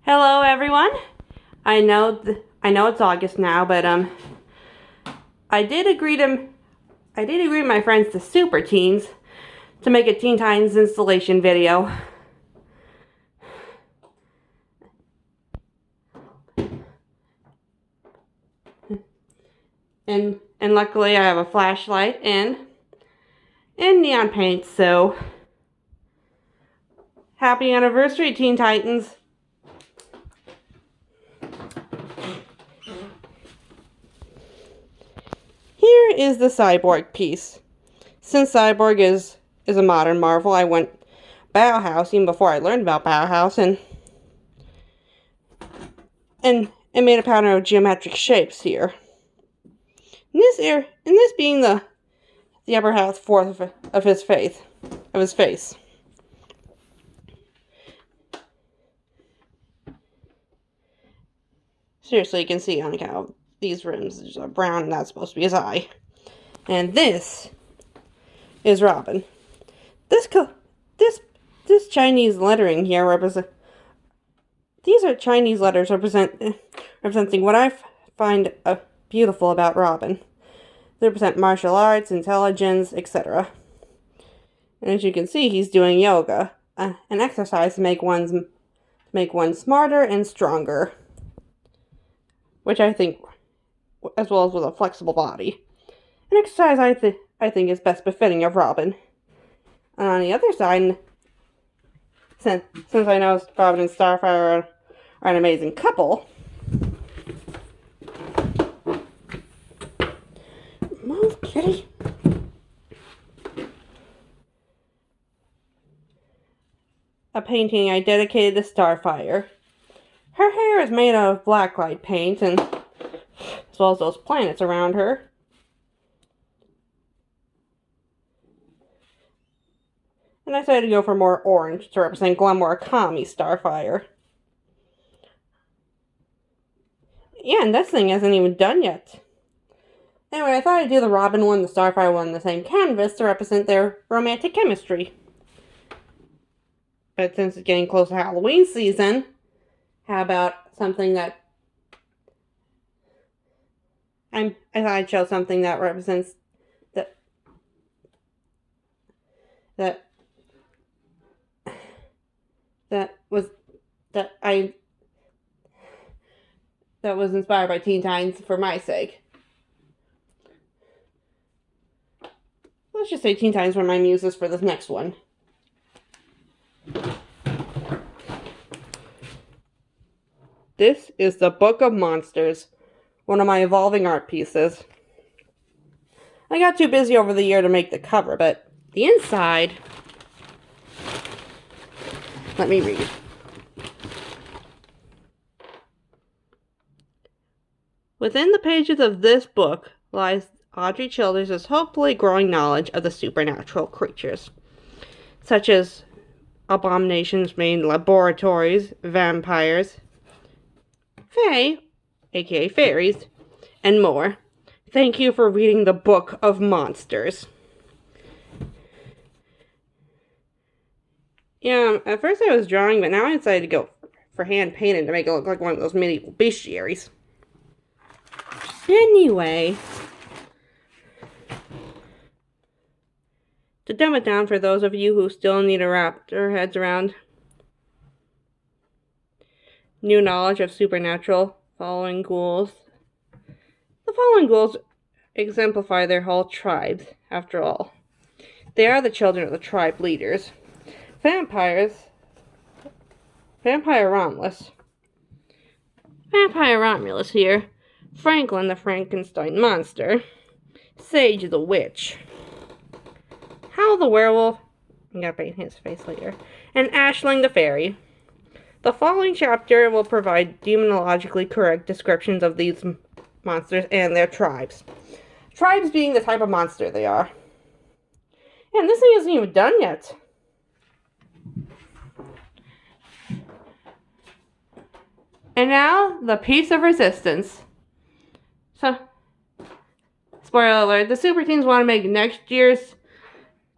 Hello everyone. I know it's August now, but I did agree with my friends, the Super Teens, to make a Teen Titans installation video. And luckily I have a flashlight and neon paint, so happy anniversary, Teen Titans. Here is the Cyborg piece. Since Cyborg is a modern marvel, I went Bauhaus even before I learned about Bauhaus and made a pattern of geometric shapes here. And this being the upper half fourth of his face. Seriously, you can see on how these rims are brown, and that's supposed to be his eye. And this is Robin. This Chinese lettering here these are Chinese letters representing what I find beautiful about Robin. They represent martial arts, intelligence, etc. And as you can see, he's doing yoga, an exercise to make one smarter and stronger, which I think, as well as with a flexible body, an exercise I think is best befitting of Robin. And on the other side, since I know Robin and Starfire are an amazing couple. Move, kitty. A painting I dedicated to Starfire. Her hair is made out of blacklight paint, and as well as those planets around her. And I decided to go for more orange to represent Murikami Starfire. Yeah, and this thing isn't even done yet. Anyway, I thought I'd do the Robin one and the Starfire one on the same canvas to represent their romantic chemistry. But since it's getting close to Halloween season, how about something that I thought I'd show something that represents that was inspired by Teen Titans for my sake. Let's just say Teen Titans were my muses for this next one. This is the Book of Monsters, one of my evolving art pieces. I got too busy over the year to make the cover, but the inside, let me read. Within the pages of this book lies Audrey Childers' hopefully growing knowledge of the supernatural creatures, such as abominations made in laboratories, vampires, fae, aka fairies, and more. Thank you for reading the Book of Monsters. Yeah, at first I was drawing, but now I decided to go for hand painted to make it look like one of those medieval bestiaries. Anyway, to dumb it down for those of you who still need to wrap their heads around new knowledge of supernatural, following ghouls. The following ghouls exemplify their whole tribes, after all. They are the children of the tribe leaders. Vampire Romulus here. Franklin the Frankenstein monster. Sage the witch. Howl the werewolf. I gotta paint his face later. And Ashling the fairy. The following chapter will provide demonologically correct descriptions of these monsters and their tribes. Tribes being the type of monster they are. And this thing isn't even done yet. And now, the piece of resistance. So, spoiler alert, the Super Teens want to make next year's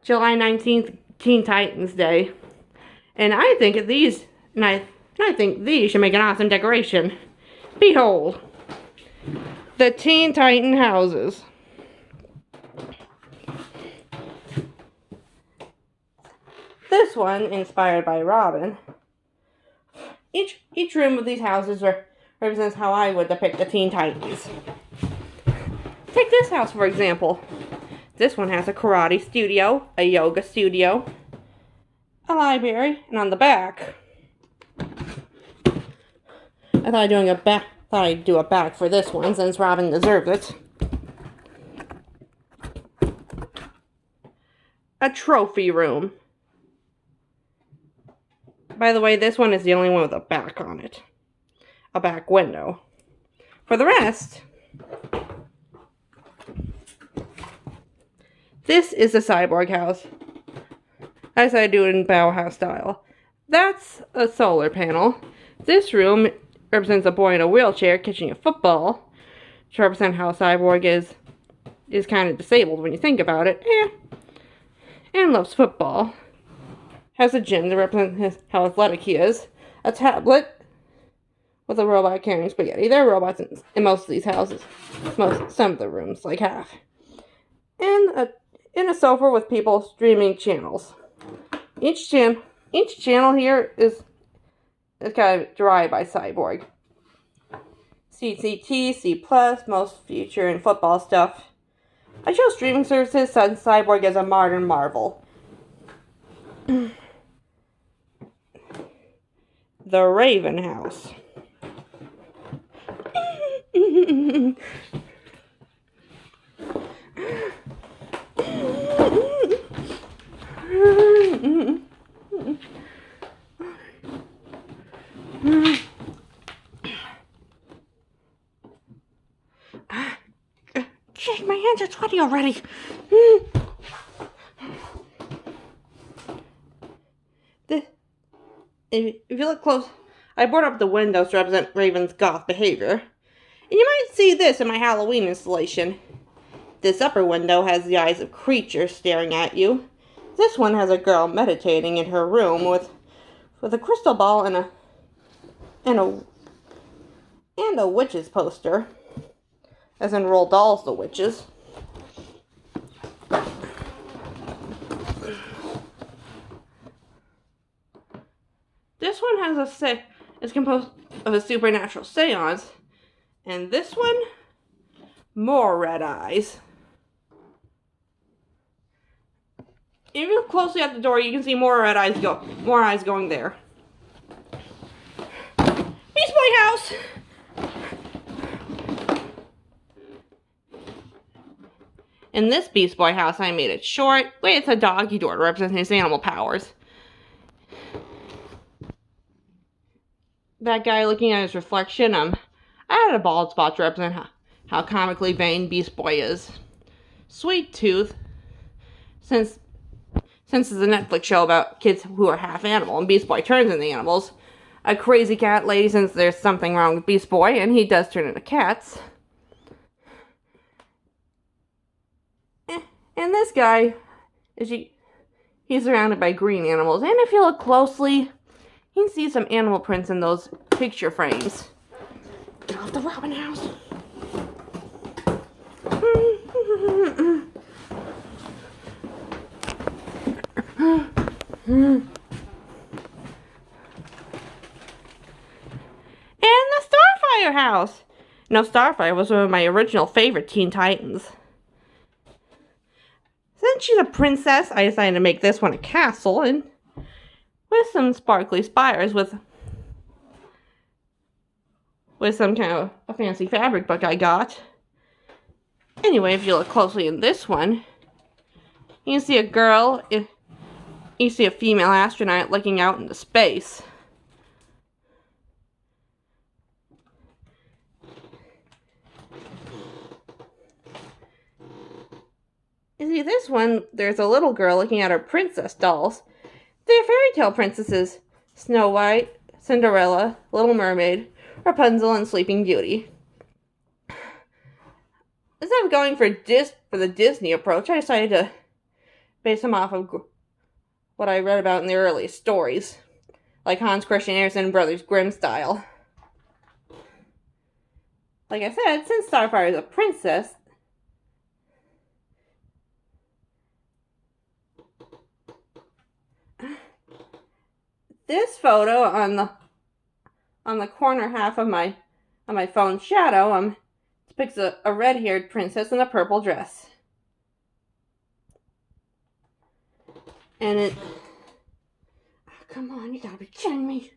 July 19th Teen Titans Day. And I think these, and And I think these should make an awesome decoration. Behold, the Teen Titan houses. This one, inspired by Robin. Each room of these houses represents how I would depict the Teen Titans. Take this house, for example. This one has a karate studio, a yoga studio, a library, and on the back, I thought I'd do a back for this one since Robin deserved it. A trophy room. By the way, this one is the only one with a back on it. A back window. For the rest, this is the cyborg house. I decided to do it in Bauhaus style. That's a solar panel. This room represents a boy in a wheelchair catching a football, to represent how Cyborg is kind of disabled when you think about it, and loves football. Has a gym to represent how athletic he is. A tablet with a robot carrying spaghetti. There are robots in most of these houses. Some of the rooms, like half. And a sofa with people streaming channels. Each channel here is kind of derived by Cyborg. CCT, C+, most future and football stuff. I chose streaming services since Cyborg is a modern marvel. The Raven House. Jeez, my hands are sweaty already. If you look close, I boarded up the windows to represent Raven's goth behavior. And you might see this in my Halloween installation. This upper window has the eyes of creatures staring at you. This one has a girl meditating in her room with a crystal ball and a witch's poster. As in Roald Dahl's The Witches. This one is composed of a supernatural seance. And this one, more red eyes. If you look closely at the door, you can see more eyes going there. Beast Boy house! In this Beast Boy house, I made it short. Wait, it's a doggy door representing his animal powers. That guy looking at his reflection, I had a bald spot to represent how comically vain Beast Boy is. Sweet Tooth, since it's a Netflix show about kids who are half animal and Beast Boy turns into animals. A crazy cat lady, since there's something wrong with Beast Boy and he does turn into cats. And this guy, he's surrounded by green animals. And if you look closely, you can see some animal prints in those picture frames. Get off the Robin house. And the Starfire house. Now, Starfire was one of my original favorite Teen Titans. Since she's a princess, I decided to make this one a castle, and with some sparkly spires with some kind of a fancy fabric book I got. Anyway, if you look closely in this one, you can see a girl, you see a female astronaut looking out into space. You see, this one, there's a little girl looking at her princess dolls. They're fairy tale princesses. Snow White, Cinderella, Little Mermaid, Rapunzel, and Sleeping Beauty. Instead of going for the Disney approach, I decided to base them off of what I read about in the earliest stories. like Hans Christian Andersen and Brothers Grimm style. Like I said, since Starfire is a princess, this photo on the corner half of my phone's shadow depicts a red-haired princess in a purple dress. And it... Oh, come on, you gotta be kidding me.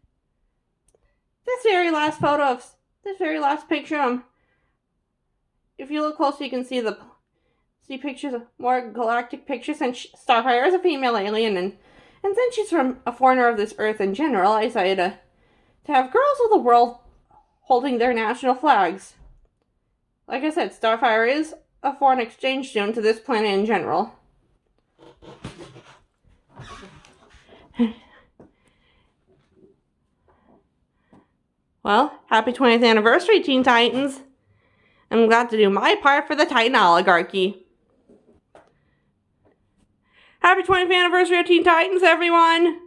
This very last picture, if you look closely, you can see pictures of more galactic pictures, and Starfire is a female alien, and since she's from a foreigner of this earth in general, I decided to have girls of the world holding their national flags. Like I said, Starfire is a foreign exchange student to this planet in general. Well, happy 20th anniversary, Teen Titans. I'm glad to do my part for the Titan oligarchy. Happy 20th anniversary of Teen Titans, everyone!